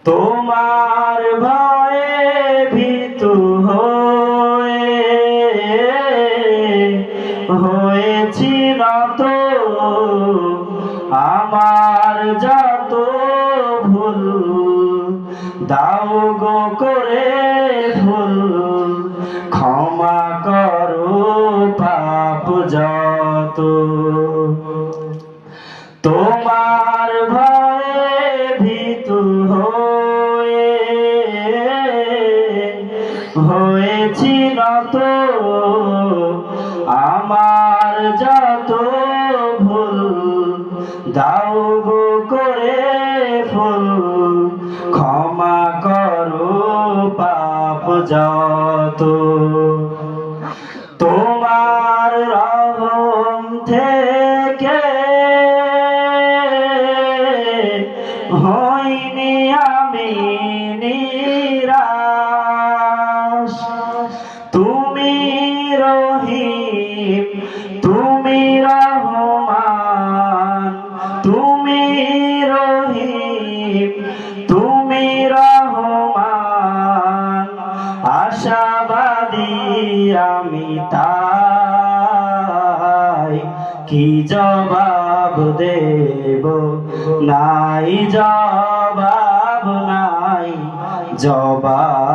তোমার ভয়ে ভীতু হয়েছি নত, আমার যত ভুল দাও গো করে ভুল, ক্ষমা করো পাপ যত। তোমার ভয়ে ভীতু হয়েছি নত, আমার যত ভুল দাও গো করে ভুল, ক্ষমা করো পাপ যত। তোমার রহম থেকে হইনি আমি নিরাশ, তুমি রহিম তুমি রহমান, তুমি রহিম তুমি রহমান, আশাবাদী আমি তাই, কি জবাব দেব নাই জবাব নাই জবাব।